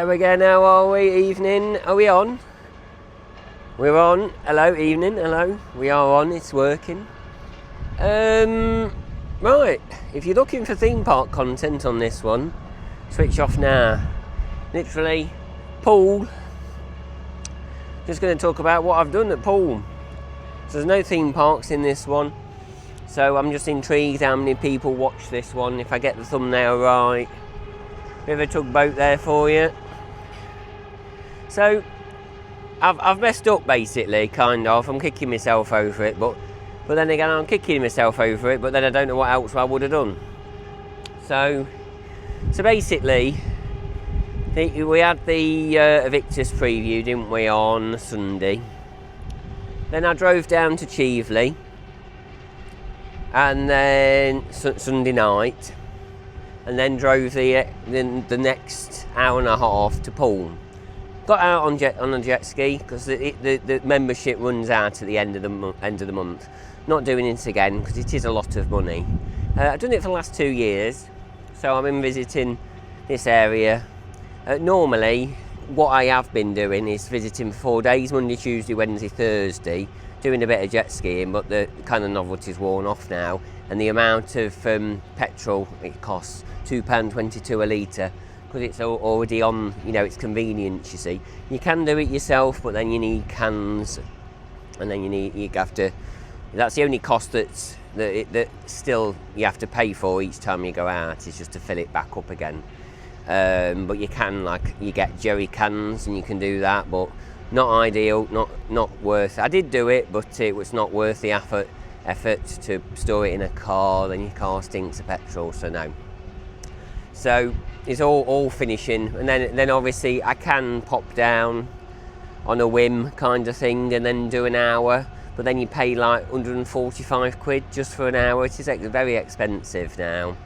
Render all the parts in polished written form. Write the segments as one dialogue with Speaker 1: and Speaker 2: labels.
Speaker 1: Hello again, how are we? Evening, are we on? We're on. Hello, evening, hello. We are on, it's working. Right, if you're looking for theme park content on this one, switch off now. Literally, Poole. Just going to talk about what I've done at Poole. So there's no theme parks in this one. So I'm just intrigued how many people watch this one, if I get the thumbnail right. Bit of a tugboat there for you. So I've messed up basically, kind of. I'm kicking myself over it, but then again I'm kicking myself over it, but then I don't know what else I would have done. So basically, we had the Evictus preview, didn't we, on Sunday. Then I drove down to Cheveley, and then Sunday night, and then drove the next hour and a half to Poole. Got out on a jet ski because the membership runs out at the end of the month. Not doing it again because it is a lot of money. I've done it for the last 2 years, so I've been visiting this area. Normally, what I have been doing is visiting for 4 days: Monday, Tuesday, Wednesday, Thursday, doing a bit of jet skiing. But the kind of novelty's worn off now, and the amount of petrol it costs £2.22 a litre, because it's already on, it's convenient, you see. You can do it yourself, but then you need cans, and then that's the only cost that still you have to pay for each time you go out, is just to fill it back up again. But you can, you get jerry cans and you can do that, but not ideal, not worth. I did do it, but it was not worth the effort to store it in a car. Then your car stinks of petrol, so no. So it's all finishing, and then obviously I can pop down on a whim kind of thing and then do an hour, but then you pay like 145 quid just for an hour. It is very expensive now,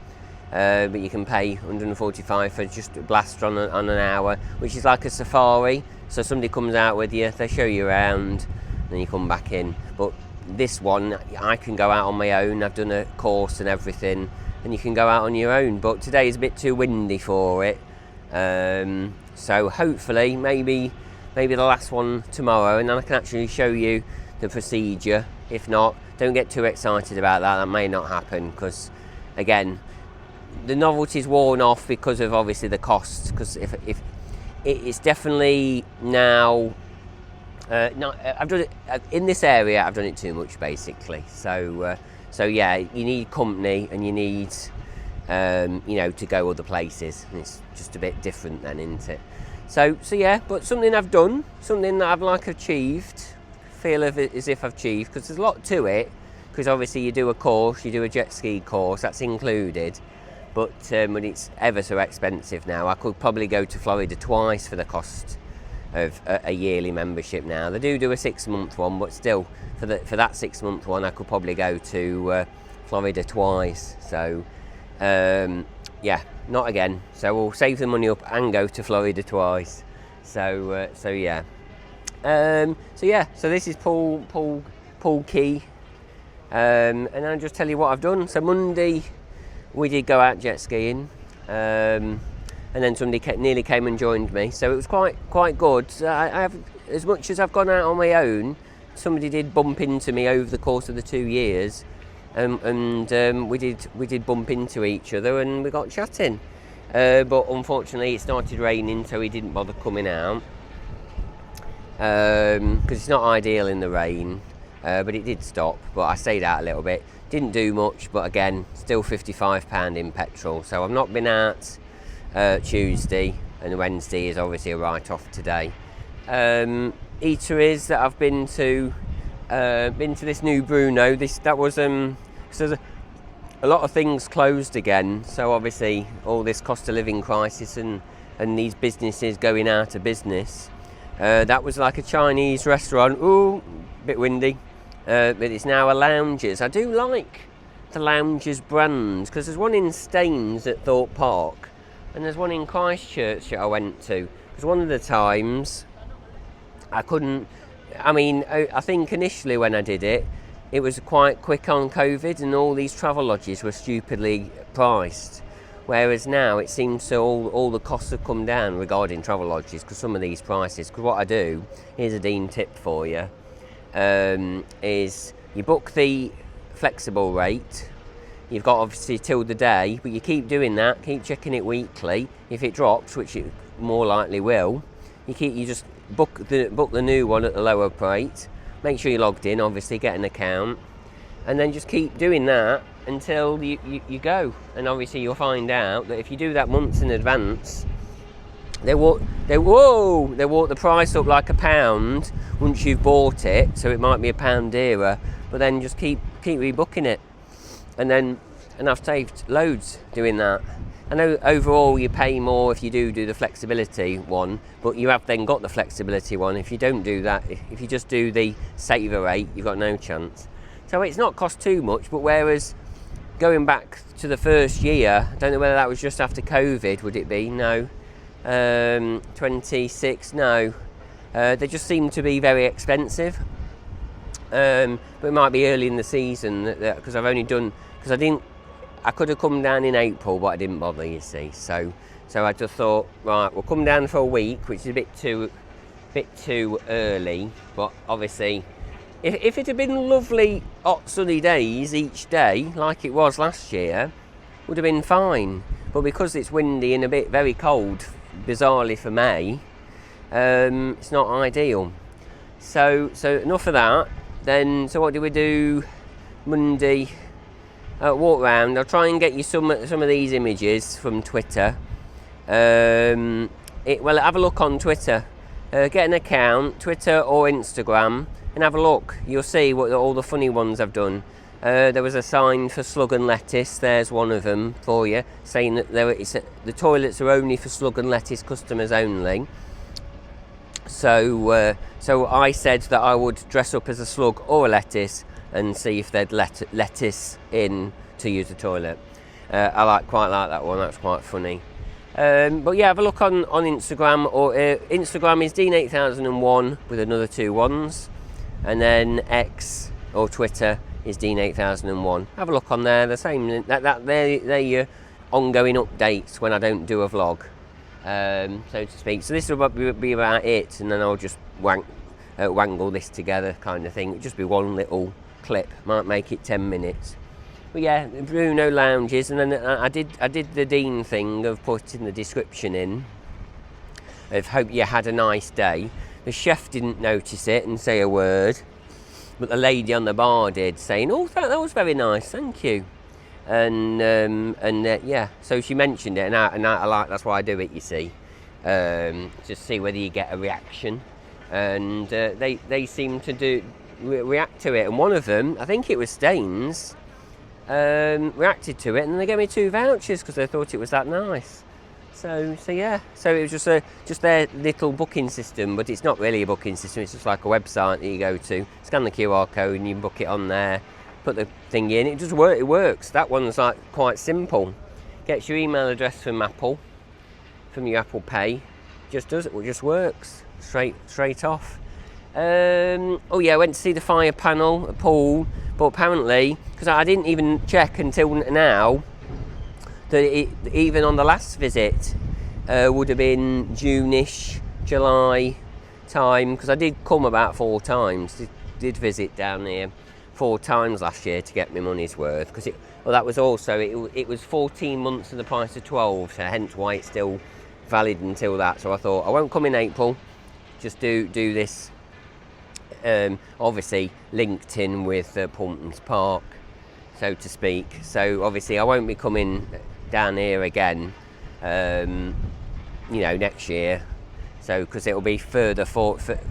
Speaker 1: but you can pay 145 for just a blast on an hour, which is like a safari. So somebody comes out with you, they show you around, and then you come back in. But this one, I can go out on my own. I've done a course and everything, and you can go out on your own. But today is a bit too windy for it, so hopefully maybe the last one tomorrow, and then I can actually show you the procedure. If not, don't get too excited about that. That may not happen, because again, the novelty's worn off because of obviously the cost. Because if it's definitely now. I've done it in this area. I've done it too much, basically. So yeah, you need company, and you need, to go other places. And it's just a bit different then, isn't it? So yeah, but something I've done, something that I've achieved. Feel as if I've achieved, because there's a lot to it. Because obviously you do a course, you do a jet ski course, that's included. But when it's ever so expensive now, I could probably go to Florida twice for the cost of a yearly membership now. They do a 6-month one, but still, for that 6-month one, I could probably go to Florida twice. So yeah, not again. So we'll save the money up and go to Florida twice. So yeah. So this is Poole Quay, and I'll just tell you what I've done. So Monday we did go out jet skiing, and then somebody nearly came and joined me, so it was quite good. I have, as much as I've gone out on my own, somebody did bump into me over the course of the 2 years, and we did bump into each other, and we got chatting. But unfortunately, it started raining, so he didn't bother coming out, because it's not ideal in the rain. But it did stop. But I stayed out a little bit. Didn't do much, but again, still £55 in petrol. So I've not been out Tuesday, and Wednesday is obviously a write-off today. Eateries that I've been to this new Bruno. That was so there's a lot of things closed again. So obviously all this cost of living crisis and these businesses going out of business. That was like a Chinese restaurant. Ooh, bit windy. But it's now a Loungers. I do like the Loungers brand, because there's one in Staines at Thorpe Park, and there's one in Christchurch that I went to. Because one of the times I couldn't. I think initially when I did it, it was quite quick on COVID, and all these travel lodges were stupidly priced. Whereas now it seems to all the costs have come down regarding travel lodges because some of these prices. Because what I do, here's a Dean tip for you, is you book the flexible rate. You've got obviously till the day, but you keep doing that, keep checking it weekly. If it drops, which it more likely will, you just book the new one at the lower rate. Make sure you're logged in, obviously, get an account, and then just keep doing that until you go. And obviously you'll find out that if you do that months in advance, they walk the price up like £1 once you've bought it, so it might be £1 dearer, but then just keep rebooking it. And I've saved loads doing that. I know overall you pay more if you do the flexibility one, but you have then got the flexibility one. If you don't do that, if you just do the saver rate, you've got no chance. So it's not cost too much, but whereas going back to the first year, I don't know whether that was just after COVID, would it be? No. 26, no. They just seem to be very expensive. But it might be early in the season because I could have come down in April, but I didn't bother, you see. So I just thought, right, we'll come down for a week, which is a bit too early. But obviously, if it had been lovely hot sunny days each day, like it was last year, would have been fine. But because it's windy and very cold, bizarrely for May, it's not ideal. So enough of that. Then, so what do we do Monday? Walk round. I'll try and get you some of these images from Twitter. Have a look on Twitter. Get an account, Twitter or Instagram, and have a look. You'll see what all the funny ones I've done. There was a sign for slug and lettuce. There's one of them for you, saying that the toilets are only for slug and lettuce customers only. So I said that I would dress up as a slug or a lettuce and see if they'd let lettuce in to use the toilet. I quite like that one. That's quite funny. But yeah, have a look on Instagram. Or Instagram is Dean8001 with another 2 1s, and then X or Twitter is Dean8001. Have a look on there. The same. They're your ongoing updates when I don't do a vlog, so to speak. So this will be about it, and then I'll just wangle this together, kind of thing. It'll just be one little clip. Might make it 10 minutes. But yeah, Bruno lounges, and then I did the Dean thing of putting the description in of hope you had a nice day. The chef didn't notice it and say a word, but the lady on the bar did, saying, "Oh, that was very nice, thank you." And yeah, so she mentioned it, and I like, that's why I do it, you see, just see whether you get a reaction. And they seem to react to it, and one of them, I think it was Staines, reacted to it, and they gave me 2 vouchers because they thought it was that nice. So yeah, so it was just their little booking system, but it's not really a booking system. It's just like a website that you go to, scan the QR code, and you book it on there, put the thing in. It just it works. That one's like quite simple. Gets your email address from Apple, from your Apple Pay. Just does it. It just works straight off. Oh yeah, I went to see the fire panel at Poole, but apparently, because I didn't even check until now, that even on the last visit would have been June-ish, July time, because I did come about 4 times, did visit down here 4 times last year to get my money's worth, because that was also, it was 14 months of the price of 12, so hence why it's still valid until that. So I thought I won't come in April, just do this, obviously linked in with Poulton's Park, so to speak. So obviously I won't be coming down here again, next year. So because it'll be further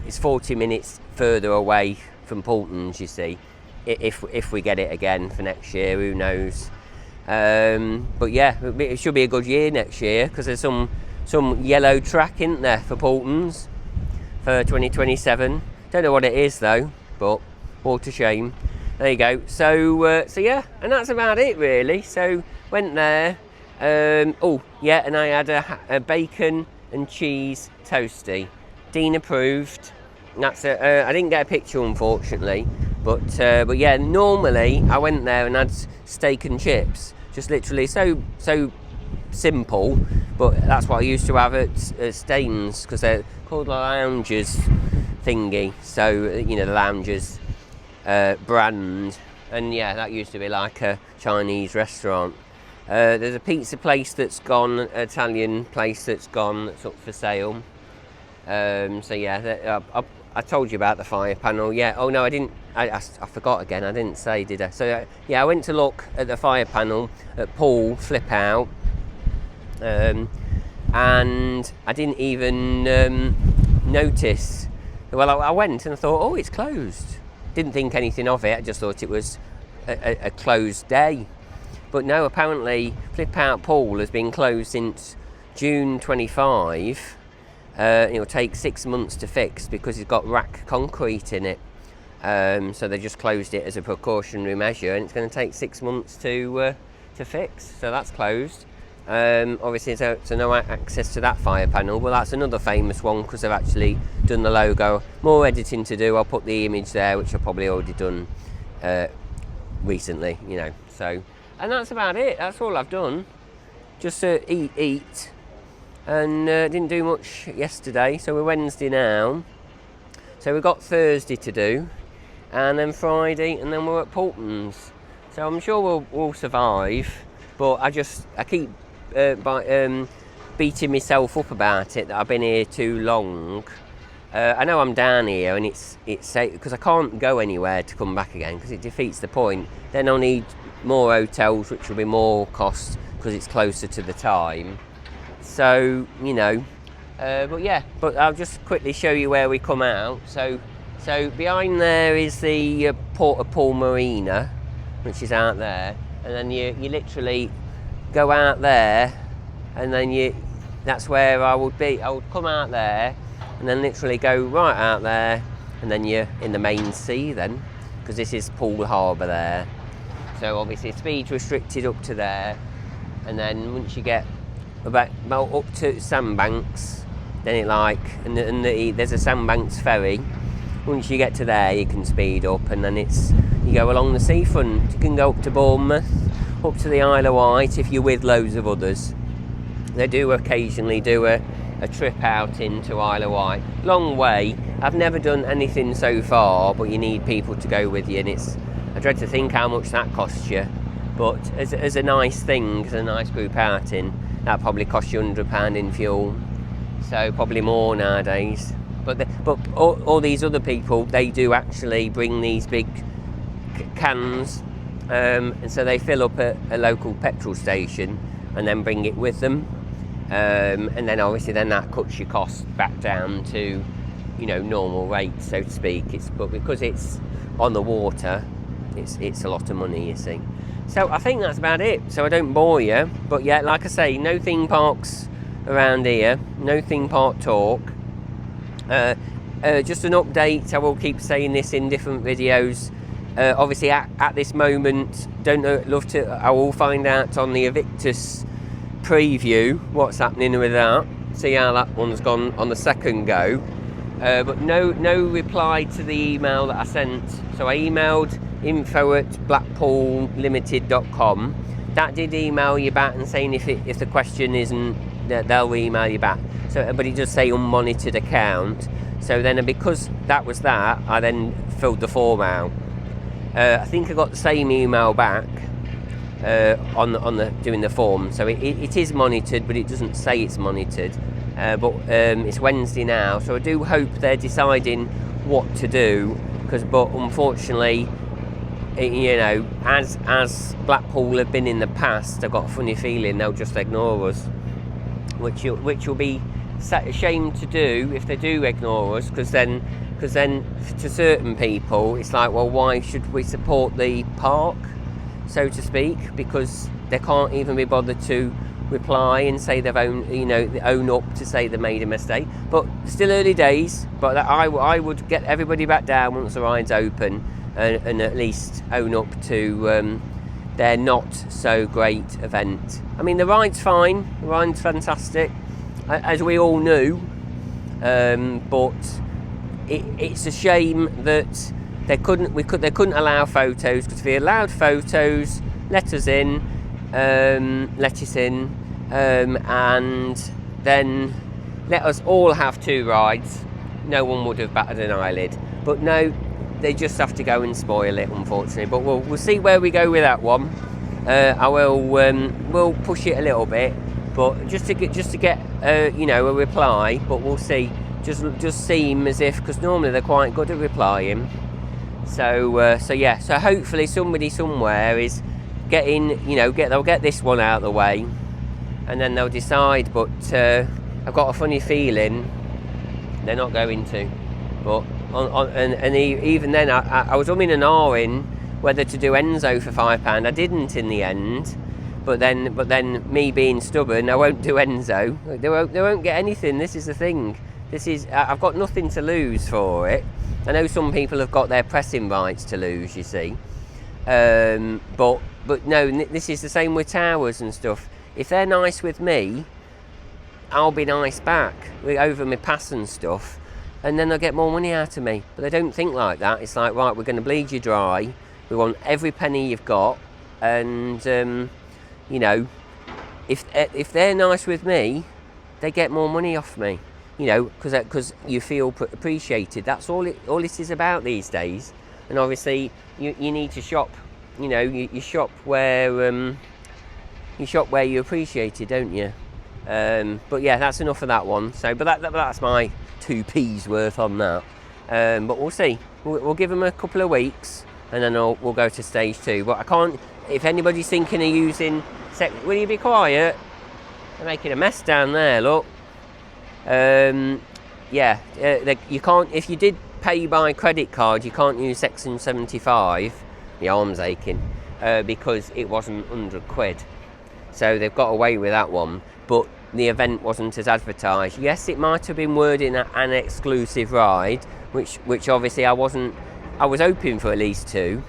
Speaker 1: it's 40 minutes further away from Poulton's, you see. If we get it again for next year, who knows? But yeah, it should be a good year next year, because there's some yellow track in there for Poulton's for 2027. Don't know what it is though, but what a shame. There you go. So yeah, and that's about it really. So went there. Oh yeah, and I had a bacon and cheese toastie, Dean approved. And that's I didn't get a picture unfortunately, but yeah, normally I went there and had steak and chips, just literally so simple, but that's what I used to have at Staines, because they're called the Loungers thingy. So the Loungers brand, and yeah, that used to be like a Chinese restaurant. There's a pizza place that's gone, an Italian place that's gone, that's up for sale. So yeah, I told you about the fire panel. Yeah. Oh no, I didn't. I forgot again. I didn't say, did I? So yeah, I went to look at the fire panel at Poole Flip Out, and I didn't even notice. Well, I went and I thought, oh, it's closed. Didn't think anything of it. I just thought it was a closed day. But no, apparently Flip Out Poole has been closed since June 25. It'll take 6 months to fix because it's got rack concrete in it. So they just closed it as a precautionary measure, and it's going to take 6 months to fix. So that's closed. Obviously, so no access to that fire panel. Well, that's another famous one because they've actually done the logo. More editing to do. I'll put the image there, which I've probably already done recently. So, and that's about it. That's all I've done. Just eat. And didn't do much yesterday, so we're Wednesday now. So we've got Thursday to do, and then Friday, and then we're at Poulton's. So I'm sure we'll survive, but I keep beating myself up about it that I've been here too long. I know I'm down here, and it's because I can't go anywhere to come back again because it defeats the point. Then I'll need more hotels, which will be more cost because it's closer to the time. So, but I'll just quickly show you where we come out. So behind there is the Port of Poole Marina, which is out there, and then you literally go out there, and then that's where I would be. I would come out there, and then literally go right out there, and then you're in the main sea then, because this is Poole Harbour there. So obviously speed's restricted up to there, and then once you get about up to Sandbanks, then there's a Sandbanks ferry. Once you get to there, you can speed up, and then you go along the seafront. You can go up to Bournemouth, up to the Isle of Wight if you're with loads of others. They do occasionally do a trip out into Isle of Wight. Long way. I've never done anything so far, but you need people to go with you, and I dread to think how much that costs you. But as a nice thing, as a nice group outing, that probably costs you £100 in fuel, so probably more nowadays. But all these other people, they do actually bring these big cans, and so they fill up a local petrol station and then bring it with them, and then obviously that cuts your cost back down to normal rates, so to speak. But because it's on the water, it's a lot of money, you see. So I think that's about it, so I don't bore you. But yeah, like I say, no theme parks around here, no theme park talk. Just an update, I will keep saying this in different videos. Obviously at this moment, I will find out on the Evictus preview what's happening with that, see how that one's gone on the second go. But no reply to the email that I sent. So I emailed info@blackpoollimited.com. That did email you back and saying if the question isn't, they'll email you back. So, but it does say unmonitored account. So then, because that was that, I then filled the form out. I think I got the same email back on the doing the form. So it is monitored, but it doesn't say it's monitored. But it's Wednesday now, so I do hope they're deciding what to do. But unfortunately, as Blackpool have been in the past, I've got a funny feeling they'll just ignore us, which will be a shame to do if they do ignore us, because then to certain people it's like, well, why should we support the park, so to speak, because they can't even be bothered to reply and say they've own up to say they made a mistake. But still early days, but I would get everybody back down once the ride's open, and at least own up to their not so great event. I mean, the ride's fine, the ride's fantastic, as we all knew, but it's a shame that they couldn't allow photos, because if they allowed photos, let us in, and then let us all have 2 rides. No one would have batted an eyelid. But no, they just have to go and spoil it, unfortunately. But we'll see where we go with that one. I will we'll push it a little bit, but just to get you know, a reply. But we'll see. Just seem as if, because normally they're quite good at replying. So yeah. So hopefully somebody somewhere is getting, you know, they'll get this one out of the way, and then they'll decide. But I've got a funny feeling they're not going to. But even then, I was umming and ahhing whether to do Enzo for £5. I didn't in the end. But then me being stubborn, I won't do Enzo. They won't get anything. This is the thing. I've got nothing to lose for it. I know some people have got their press invites to lose, you see. But no, this is the same with towers and stuff. If they're nice with me, I'll be nice back over my pass and stuff, and then they'll get more money out of me. But they don't think like that. It's like, right, we're going to bleed you dry. We want every penny you've got, and you know, if they're nice with me, they get more money off me. You know, because you feel appreciated. That's all it is about these days. And obviously, you need to shop. You know, you shop where you're appreciated, don't you? But yeah, that's enough of that one. So, but that's my 2p's worth on that. But we'll see. We'll give them a couple of weeks, and then we'll go to stage 2. But I can't. If anybody's thinking of using, will you be quiet? They're making a mess down there. Look. Yeah. You can't. If you did pay by credit card, you can't use Section 75. My arm's aching because it wasn't £100. So they've got away with that one. But the event wasn't as advertised. Yes, it might have been wording an exclusive ride, which obviously I wasn't. I was hoping for at least 2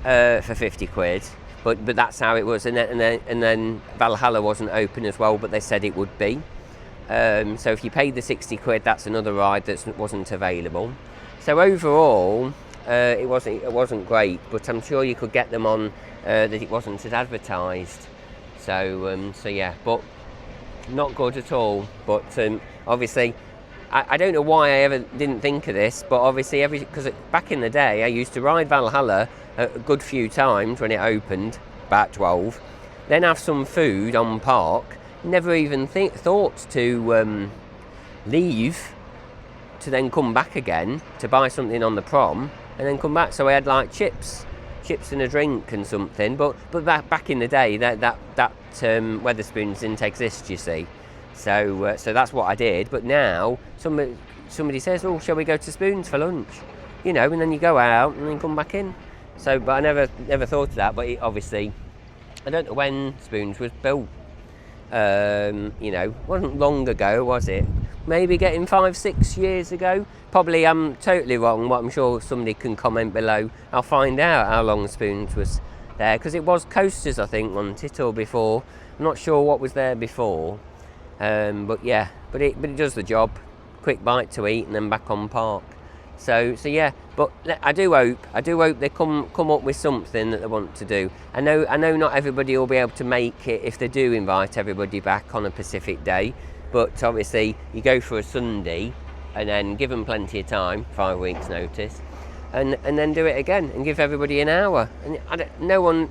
Speaker 1: for £50, but that's how it was. And then Valhalla wasn't open as well, but they said it would be. So if you paid the £60, that's another ride that wasn't available. So overall, it wasn't great, but I'm sure you could get them on that it wasn't as advertised. So yeah, but not good at all. But obviously, I don't know why I ever didn't think of this, but obviously because back in the day I used to ride Valhalla a good few times when it opened, about 12, then have some food on park, never even thought to leave to then come back again to buy something on the prom and then come back. So I had like chips and a drink and something, but back in the day that Wetherspoons didn't exist, you see. So that's what I did. But now somebody says, "Oh, shall we go to Spoons for lunch?" You know, and then you go out and then come back in. So, but I never thought of that. But obviously, I don't know when Spoons was built. You know, wasn't long ago, was it? Maybe getting 5-6 years ago. Probably I'm totally wrong, but I'm sure somebody can comment below. I'll find out how long Spoons was there, because it was coasters, I think, wasn't it, or before? I'm not sure what was there before. But yeah, but it does the job. Quick bite to eat and then back on park. So yeah, but I do hope they come up with something that they want to do. I know not everybody will be able to make it if they do invite everybody back on a Pacific day, but obviously you go for a Sunday and then give them plenty of time, 5 weeks notice, and then do it again and give everybody an hour. And no one,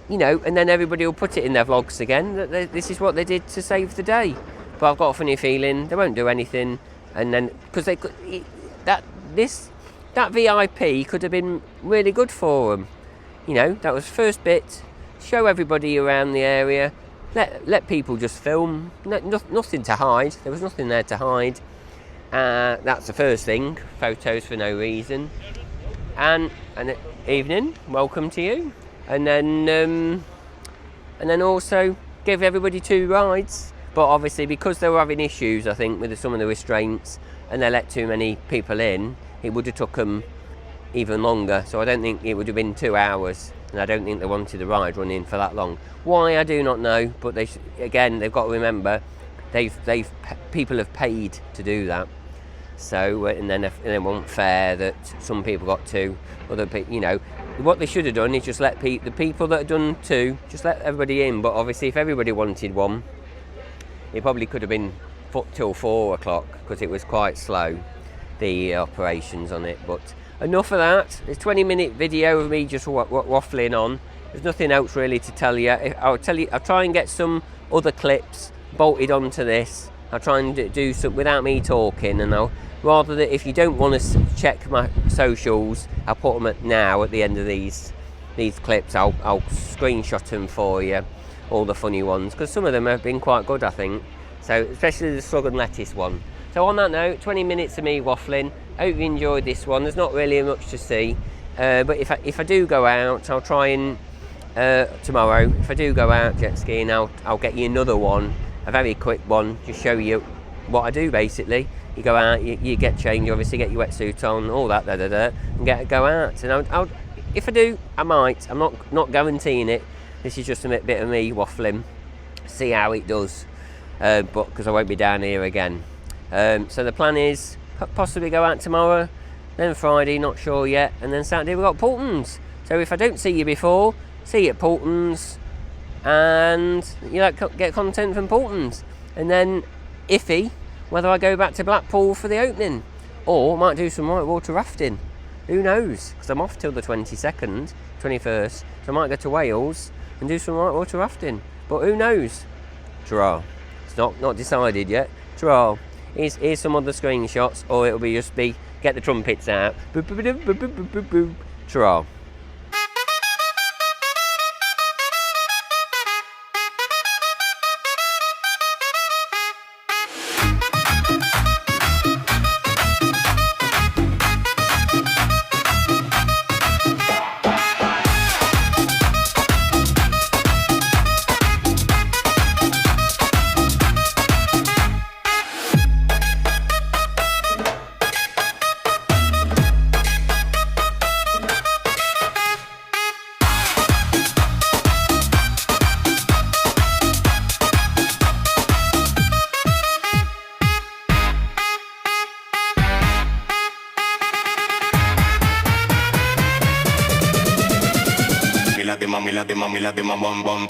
Speaker 1: you know, and then everybody will put it in their vlogs again that this is what they did to save the day. But I've got a funny feeling they won't do anything, and then because they could that VIP could have been really good for them. You know, that was first bit. Show everybody around the area. Let people just film. Nothing to hide. There was nothing there to hide. That's the first thing. Photos for no reason. And evening, welcome to you. And then also give everybody 2 rides. But obviously, because they were having issues, I think, with some of the restraints, and they let too many people in, it would have took them even longer. So I don't think it would have been 2 hours, and I don't think they wanted the ride running for that long. Why, I do not know, but they've got to remember people have paid to do that. So and then it wasn't fair that some people got 2, other people, you know. What they should have done is just let the people that had done 2, just let everybody in. But obviously, if everybody wanted 1, it probably could have been till 4 o'clock because it was quite slow, the operations on it. But enough of that. It's a 20-minute video of me just waffling on. There's nothing else really to tell you. I'll try and get some other clips bolted onto this. I'll try and do some without me talking, and I'll rather that if you don't want to check my socials, I'll put them now at the end of these clips. I'll screenshot them for you, all the funny ones, because some of them have been quite good, I think. So especially the slug and lettuce one. So on that note, 20 minutes of me waffling. Hope you enjoyed this one. There's not really much to see, but if I do go out, I'll try and tomorrow. If I do go out jet skiing, I'll get you another one, a very quick one, to show you what I do basically. You go out, you get changed, obviously get your wetsuit on, all that, and go out. And I'll if I do, I might. I'm not guaranteeing it. This is just a bit of me waffling. See how it does, but because I won't be down here again. So the plan is possibly go out tomorrow, then Friday, not sure yet, and then Saturday we've got Poulton's. So if I don't see you before, see you at Poulton's, and get content from Poulton's. And then iffy whether I go back to Blackpool for the opening, or might do some whitewater rafting. Who knows? Because I'm off till the 22nd, 21st, so I might go to Wales and do some whitewater rafting. But who knows? Draw. It's not decided yet. Draw. Here's some other screenshots, or it'll be get the trumpets out. Boop, boop, boop, boop, boop, boop, boop. Draw.
Speaker 2: Mami la de bam bam.